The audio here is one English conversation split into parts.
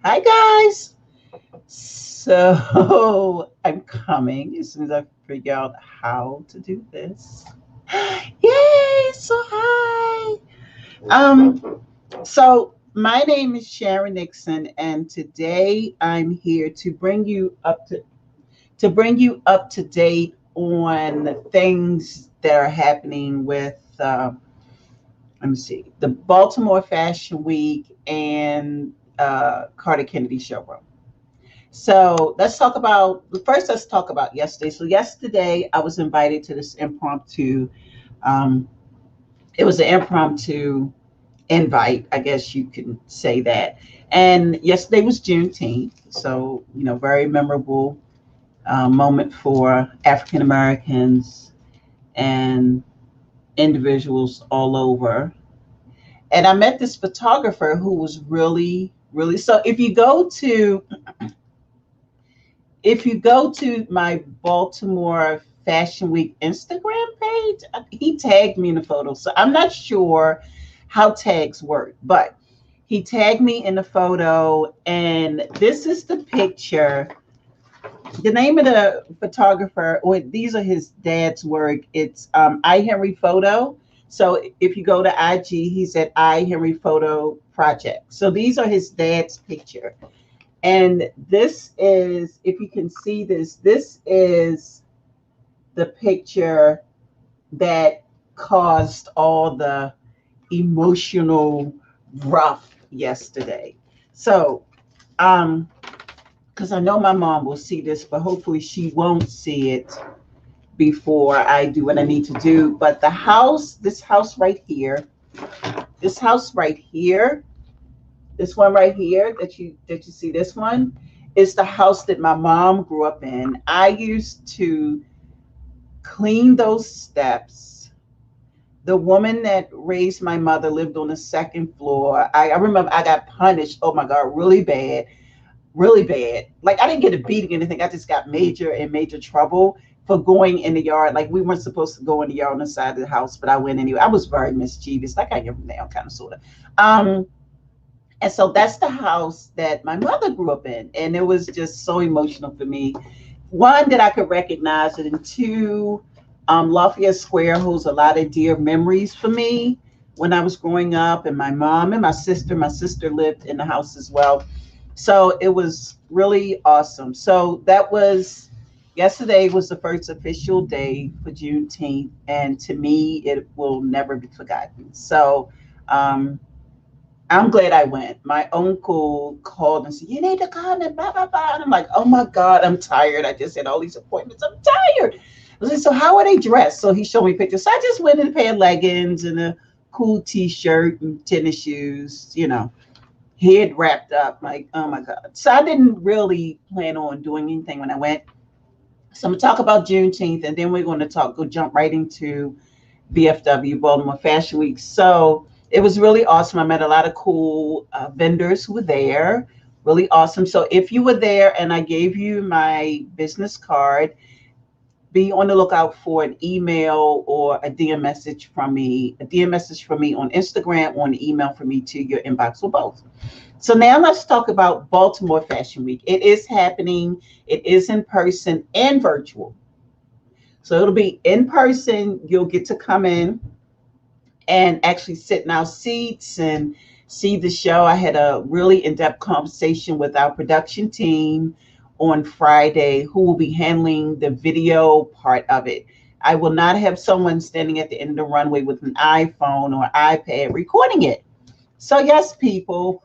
Hi guys. So I'm coming as soon as I figure out how to do this. Yay! So hi. So my name is Sharon Nixon, and today I'm here to bring you up to date on the things that are happening with let me see, the Baltimore Fashion Week and Carter Kennedy Showroom. So let's talk about yesterday. So yesterday I was invited to this impromptu. Um, it was an impromptu invite, I guess you can say that. And yesterday was Juneteenth, so very memorable moment for African Americans and individuals all over. And I met this photographer who was really, really. So if you go to my Baltimore Fashion Week Instagram page, he tagged me in the photo. So I'm not sure how tags work, but he tagged me in the photo, and this is the picture. The name of the photographer, or these are his dad's work. It's I Henry Photo. So if you go to IG, he's at I Henry Photo Project. So these are his dad's picture. And this is, if you can see this is the picture that caused all the emotional rough yesterday. So, because I know my mom will see this, but hopefully she won't see it before I do what I need to do. But this house right here, this house right here, this one right here that you see, this one is the house that my mom grew up in. I used to clean those steps. The woman that raised my mother lived on the second floor. I remember I got punished. Oh my God, really bad, really bad. Like I didn't get a beating or anything. I just got major trouble for going in the yard. Like we weren't supposed to go in the yard on the side of the house, but I went anyway. I was very mischievous, like I am now, kind of sort of. And so that's the house that my mother grew up in. And it was just so emotional for me. One, that I could recognize it, and two, Lafayette Square holds a lot of dear memories for me when I was growing up, and my mom and my sister lived in the house as well. So it was really awesome. So yesterday was the first official day for Juneteenth, and to me, it will never be forgotten. So um, I'm glad I went. My uncle called and said, "You need to come," and blah, blah, blah. And I'm like, "Oh my God, I'm tired. I just had all these appointments. I'm tired." I was like, "So how are they dressed?" So he showed me pictures. So I just went in a pair of leggings and a cool t shirt and tennis shoes, head wrapped up. Like, oh my God. So I didn't really plan on doing anything when I went. So I'm going to talk about Juneteenth, and then we're going to go jump right into BFW, Baltimore Fashion Week. So it was really awesome. I met a lot of cool vendors who were there. Really awesome. So if you were there and I gave you my business card, be on the lookout for an email or a DM message from me, on Instagram, or an email from me to your inbox, or both. So now let's talk about Baltimore Fashion Week. It is happening. It is in person and virtual. So it'll be in person. You'll get to come in and actually sit in our seats and see the show. I had a really in-depth conversation with our production team on Friday, who will be handling the video part of it. I will not have someone standing at the end of the runway with an iPhone or iPad recording it. So yes, people.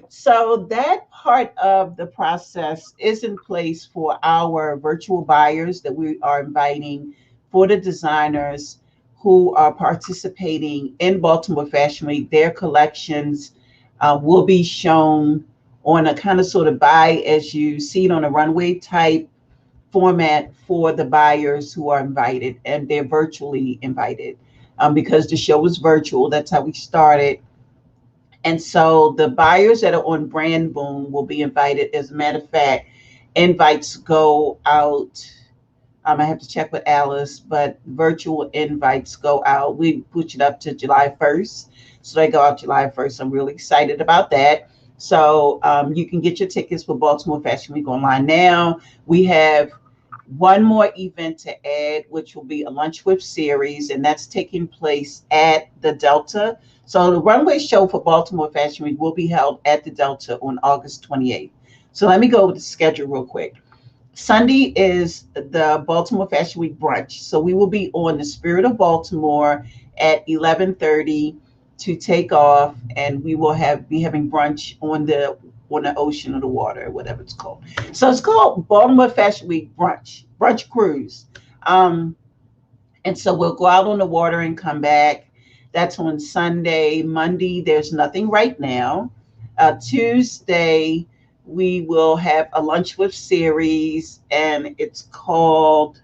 So that part of the process is in place for our virtual buyers that we are inviting, for the designers who are participating in Baltimore Fashion Week. Their collections will be shown on a kind of sort of buy as you see it on a runway type format for the buyers who are invited, and they're virtually invited because the show was virtual. That's how we started. And so the buyers that are on Brand Boom will be invited. As a matter of fact, invites go out. I have to check with Alice, but virtual invites go out. We push it up to July 1st. So they go out July 1st. I'm really excited about that. So you can get your tickets for Baltimore Fashion Week online now. We have one more event to add, which will be a lunch with series, and that's taking place at the Delta. So the runway show for Baltimore Fashion Week will be held at the Delta on August 28th. So let me go over the schedule real quick. Sunday is the Baltimore Fashion Week brunch. So we will be on the Spirit of Baltimore at 11:30 to take off, and we will be having brunch on the ocean or the water, whatever it's called. So it's called Baltimore Fashion Week brunch cruise. Um, and so we'll go out on the water and come back. That's on Sunday. Monday, there's nothing right now. Tuesday, we will have a lunch with series, and it's called,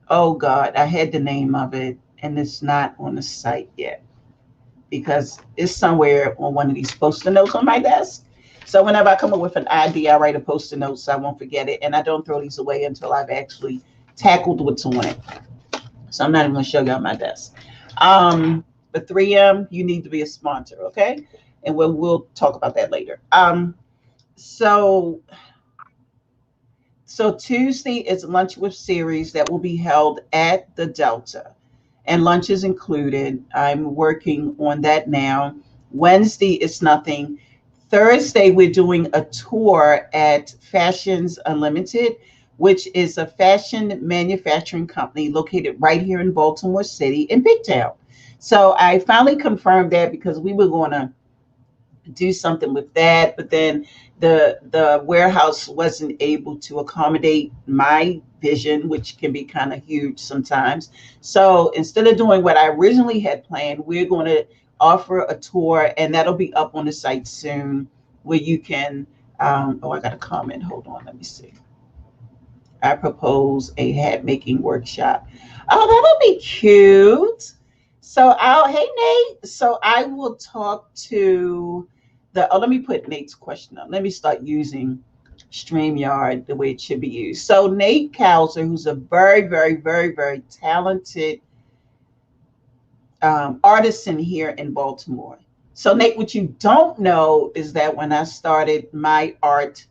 oh God, I had the name of it, and it's not on the site yet because it's somewhere on one of these post-it notes on my desk. So whenever I come up with an idea, I write a post-it note so I won't forget it, and I don't throw these away until I've actually tackled what's on it. So I'm not even going to show you on my desk. But 3M, you need to be a sponsor, okay? And we'll talk about that later. So Tuesday is lunch with series that will be held at the Delta, and lunch is included. I'm working on that now. Wednesday is nothing. Thursday, we're doing a tour at Fashions Unlimited, which is a fashion manufacturing company located right here in Baltimore City in Big Town. So I finally confirmed that because we were going to do something with that, but then the warehouse wasn't able to accommodate my vision, which can be kind of huge sometimes. So instead of doing what I originally had planned, we're going to offer a tour, and that'll be up on the site soon, where you can oh, I got a comment, hold on, let me see. I propose a hat making workshop. Oh, that'll be cute. So hey Nate, so I will talk to oh, let me put Nate's question up. Let me start using StreamYard the way it should be used. So Nate Kauser, who's a very, very, very, very talented artisan here in Baltimore. So Nate, what you don't know is that when I started my art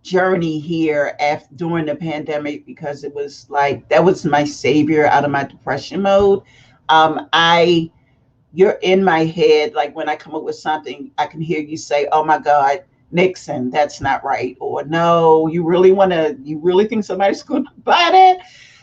journey here after during the pandemic, because it was like that was my savior out of my depression mode. I You're in my head, like when I come up with something, I can hear you say, oh my God, Nixon, that's not right, or no, you really think somebody's going to buy that?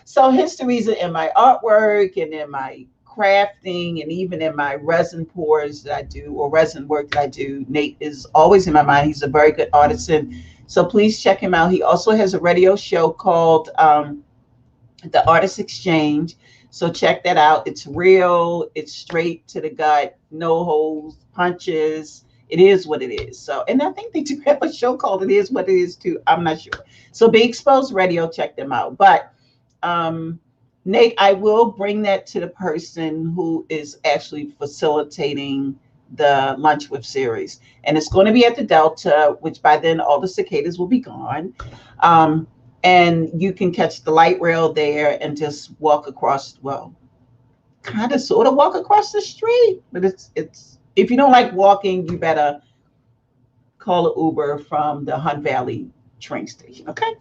So histories are in my artwork and in my crafting and even in my resin pours that I do, or resin work that I do. Nate is always in my mind. He's a very good artisan, so please check him out. He also has a radio show called The Artist Exchange. So check that out. It's real. It's straight to the gut. No holes, punches. It is what it is. So, and I think they do have a show called It Is What It Is too. I'm not sure. So Be Exposed Radio, check them out. But Nate, I will bring that to the person who is actually facilitating the Lunch with series. And it's going to be at the Delta, which by then all the cicadas will be gone. And you can catch the light rail there and just walk across, well, kind of sort of walk across the street. But it's if you don't like walking, you better call an Uber from the Hunt Valley train station, okay?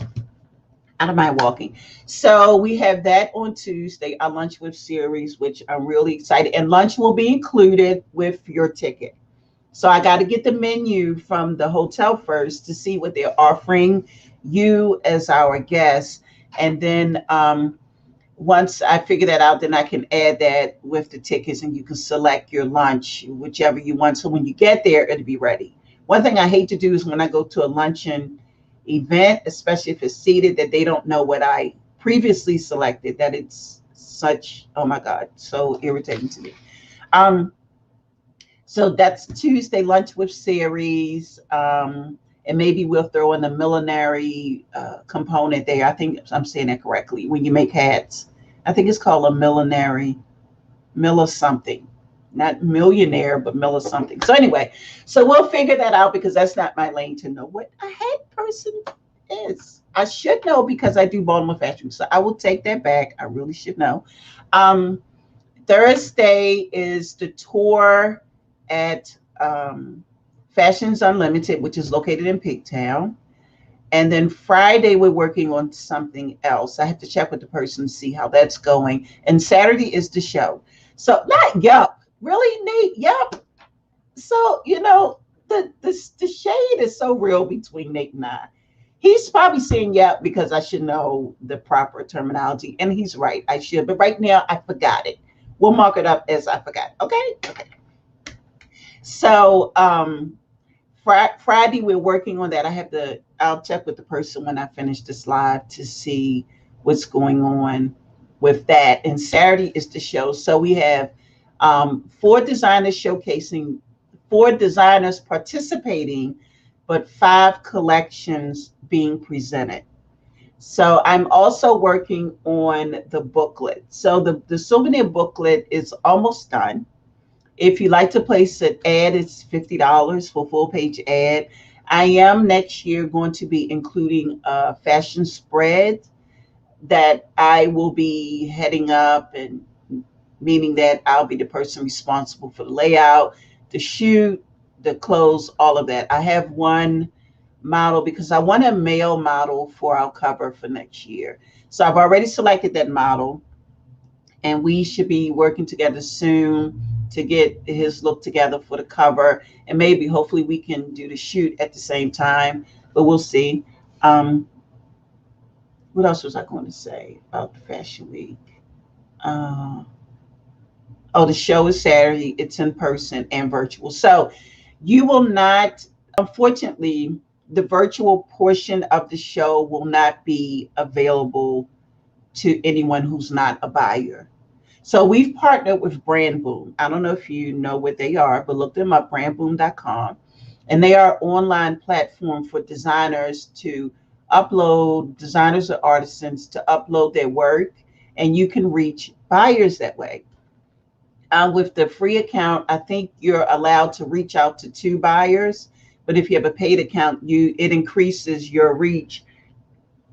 I don't mind walking. So we have that on Tuesday, our Lunch with series, which I'm really excited. And lunch will be included with your ticket. So I got to get the menu from the hotel first to see what they're offering you as our guest. And then once I figure that out, then I can add that with the tickets and you can select your lunch, whichever you want. So when you get there, it'll be ready. One thing I hate to do is when I go to a luncheon event, especially if it's seated, that they don't know what I previously selected, that it's such, oh my God, so irritating to me. So that's Tuesday, Lunch with series. And maybe we'll throw in the millinery component there. I think I'm saying that correctly. When you make hats, I think it's called a millinery, mill something, not millionaire, but mill something. So anyway, so we'll figure that out because that's not my lane to know what a hat person is. I should know because I do Baltimore Fashion. So I will take that back. I really should know. Thursday is the tour at Fashions Unlimited, which is located in Pigtown. And then Friday, we're working on something else. I have to check with the person to see how that's going. And Saturday is the show. So, not yup. Really, Nate? Yup. So, the shade is so real between Nate and I. He's probably saying yup because I should know the proper terminology. And he's right. I should. But right now, I forgot it. We'll mark it up as I forgot. Okay? Okay. So, Friday, we're working on that. I'll check with the person when I finish this live to see what's going on with that. And Saturday is the show. So we have four designers showcasing, four designers participating, but five collections being presented. So I'm also working on the booklet. So the souvenir booklet is almost done. If you like to place an ad, it's $50 for a full page ad. I am next year going to be including a fashion spread that I will be heading up, and meaning that I'll be the person responsible for the layout, the shoot, the clothes, all of that. I have one model because I want a male model for our cover for next year. So I've already selected that model, and we should be working together soon to get his look together for the cover, and maybe hopefully we can do the shoot at the same time, but we'll see. What else was I going to say about the Fashion Week? uh, oh, the show is Saturday. It's in person and virtual, so you will not, unfortunately, the virtual portion of the show will not be available to anyone who's not a buyer. So we've partnered with Brand Boom. I don't know if you know what they are, but look them up, brandboom.com. And they are an online platform for designers to upload, designers or artisans to upload their work, and you can reach buyers that way. With the free account, I think you're allowed to reach out to two buyers, but if you have a paid account, it increases your reach.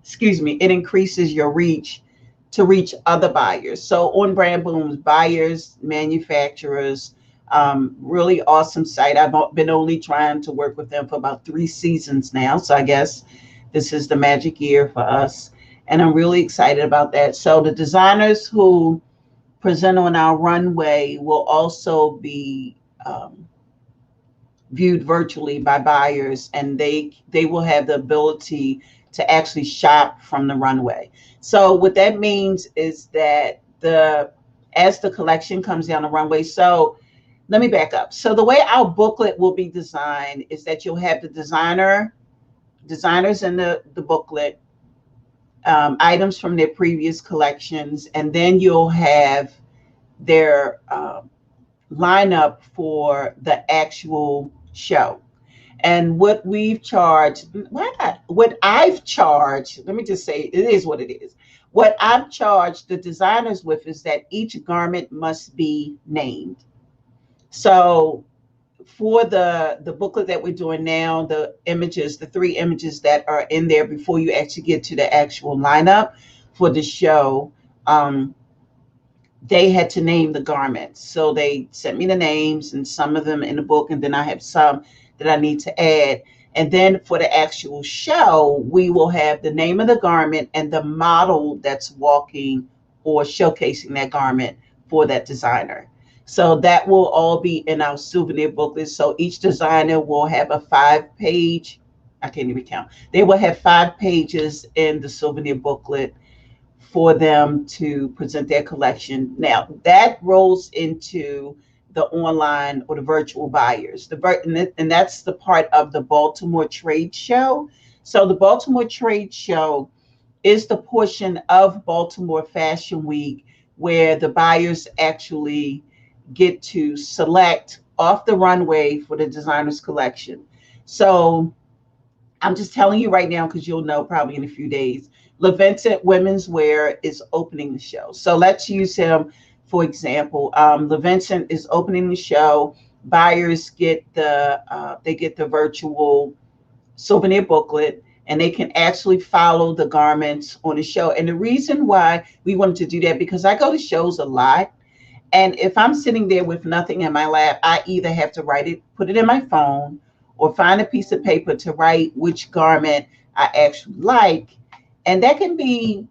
Excuse me, it increases your reach to reach other buyers. So on Brand Boom's buyers, manufacturers, really awesome site. I've been only trying to work with them for about 3 seasons now. So I guess this is the magic year for us. And I'm really excited about that. So the designers who present on our runway will also be viewed virtually by buyers, and they will have the ability to actually shop from the runway. So what that means is that as the collection comes down the runway, so let me back up. So the way our booklet will be designed is that you'll have the designers in the booklet, items from their previous collections, and then you'll have their lineup for the actual show. And what we've charged, why not? What I've charged, let me just say, it is what it is. What I've charged the designers with is that each garment must be named. So for the booklet that we're doing now, the images, the 3 images that are in there before you actually get to the actual lineup for the show, they had to name the garments. So they sent me the names and some of them in the book, and then I have some that I need to add. And then for the actual show, we will have the name of the garment and the model that's walking or showcasing that garment for that designer. So that will all be in our souvenir booklet. So each designer will have a 5-page, I can't even count. They will have 5 pages in the souvenir booklet for them to present their collection. Now that rolls into the online or the virtual buyers. And that's the part of the Baltimore Trade Show. So the Baltimore Trade Show is the portion of Baltimore Fashion Week where the buyers actually get to select off the runway for the designer's collection. So I'm just telling you right now because you'll know probably in a few days. LaVincent Women's Wear is opening the show. So let's use him for example. LaVincent is opening the show. Buyers get the virtual souvenir booklet, and they can actually follow the garments on the show. And the reason why we wanted to do that, because I go to shows a lot, and if I'm sitting there with nothing in my lap, I either have to write it, put it in my phone, or find a piece of paper to write which garment I actually like. And that can be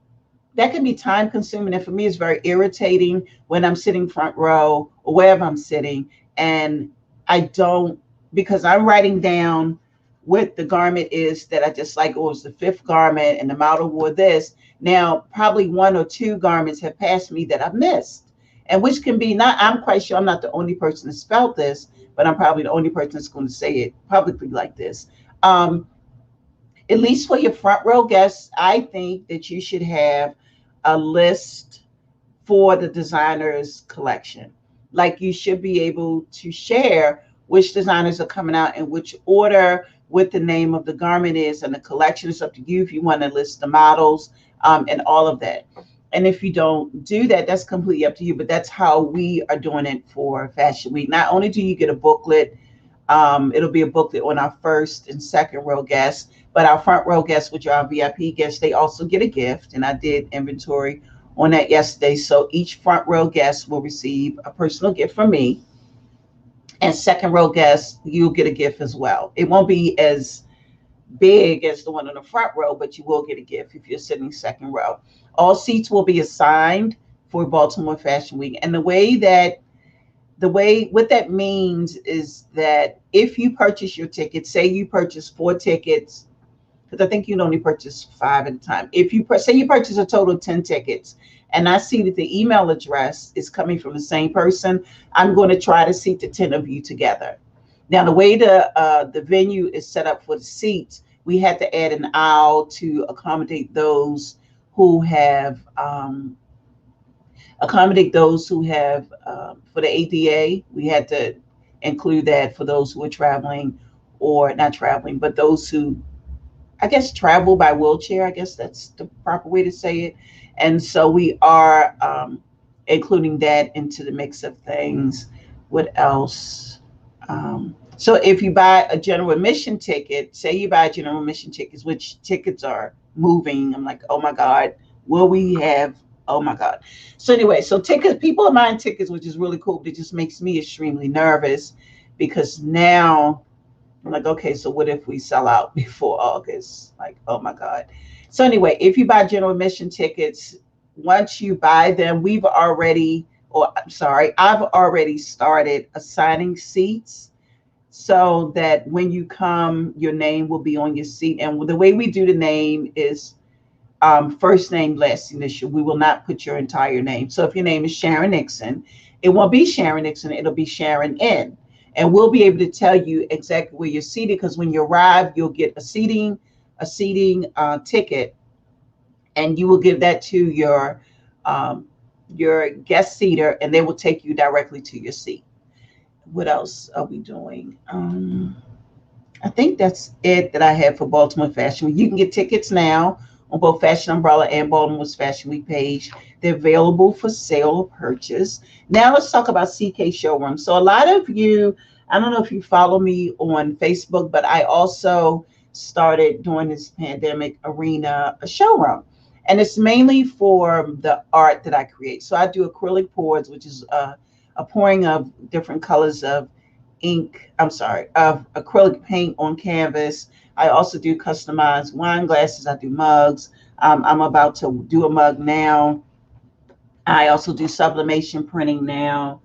time consuming. And for me, it's very irritating when I'm sitting front row or wherever I'm sitting. And I don't, because I'm writing down what the garment is that I just like, oh, it's the fifth garment and the model wore this. Now, probably one or two garments have passed me that I've missed. And which can be not, I'm quite sure I'm not the only person that spelled this, but I'm probably the only person that's going to say it publicly like this. Um, at least for your front row guests, I think that you should have a list for the designer's collection. Like you should be able to share which designers are coming out in which order, what the name of the garment is, and the collection is up to you if you want to list the models, and all of that. And if you don't do that, that's completely up to you. But that's how we are doing it for Fashion Week. Not only do you get a booklet, it'll be a booklet on our first and second row guests, but our front row guests, which are our VIP guests, they also get a gift. And I did inventory on that yesterday. So each front row guest will receive a personal gift from me. And second row guests, you'll get a gift as well. It won't be as big as the one on the front row, but you will get a gift if you're sitting second row. All seats will be assigned for Baltimore Fashion Week. And what that means is that if you purchase your ticket, say you purchase 4 tickets, because I think you can only purchase 5 at a time. If you say you purchase a total of 10 tickets, and I see that the email address is coming from the same person, I'm going to try to seat the 10 of you together. Now, the way the venue is set up for the seats, we had to add an aisle to accommodate those who have for the ADA. We had to include that for those who are traveling, or not traveling, but those who, I guess, travel by wheelchair. I guess that's the proper way to say it. And so we are including that into the mix of things. What else? So if you buy a general admission ticket, say you buy general admission tickets, which tickets are moving. I'm like, oh my God, will we have? Oh my God. So anyway, so tickets, people are buying tickets, which is really cool. But it just makes me extremely nervous because now I'm like, okay, so what if we sell out before August? Like, oh my God. So anyway, if you buy general admission tickets, once you buy them, I've already started assigning seats so that when you come, your name will be on your seat. And the way we do the name is first name, last initial. We will not put your entire name. So if your name is Sharon Nixon, it won't be Sharon Nixon, it'll be Sharon N. And we'll be able to tell you exactly where you're seated, because when you arrive, you'll get a seating ticket, and you will give that to your guest seater, and they will take you directly to your seat. What else are we doing? I think that's it that I have for Baltimore Fashion Week. You can get tickets now on both Fashion Umbrella and Baltimore's Fashion Week page. They're available for sale or purchase. Now let's talk about CK Showroom. So a lot of you, I don't know if you follow me on Facebook, but I also started during this pandemic arena a showroom. And it's mainly for the art that I create. So I do acrylic pours, which is a pouring of different colors of of acrylic paint on canvas. I also do customized wine glasses. I do mugs. I'm about to do a mug now. I also do sublimation printing now.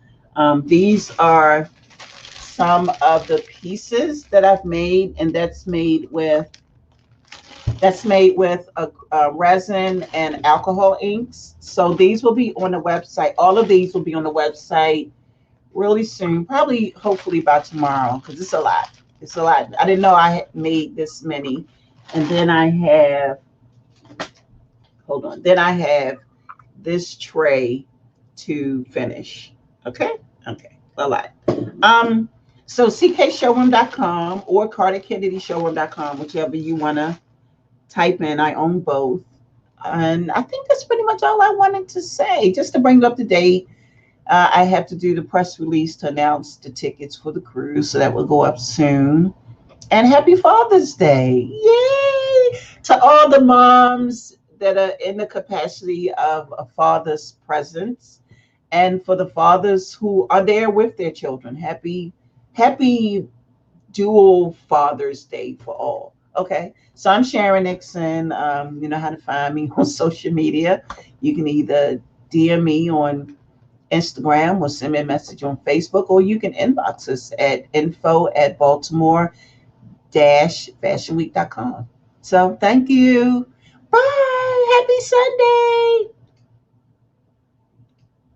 These are some of the pieces that I've made, and that's made with a resin and alcohol inks. So these will be on the website. All of these will be on the website really soon, probably hopefully by tomorrow, because it's a lot. It's a lot. I didn't know I had made this many. And then I have, then I have this tray to finish. Okay? Okay. A lot. So ckshowroom.com or carterkennedysshowroom.com, whichever you want to type in. I own both. And I think that's pretty much all I wanted to say, just to bring you up to date. I have to do the press release to announce the tickets for the cruise, so that will go up soon. And happy Father's Day. Yay! To all the moms that are in the capacity of a father's presence, and for the fathers who are there with their children. Happy dual Father's Day for all. Okay. So I'm Sharon Nixon. You know how to find me on social media. You can either DM me on Instagram or send me a message on Facebook, or you can inbox us at info@baltimore-fashionweek.com. So thank you. Bye. Happy Sunday.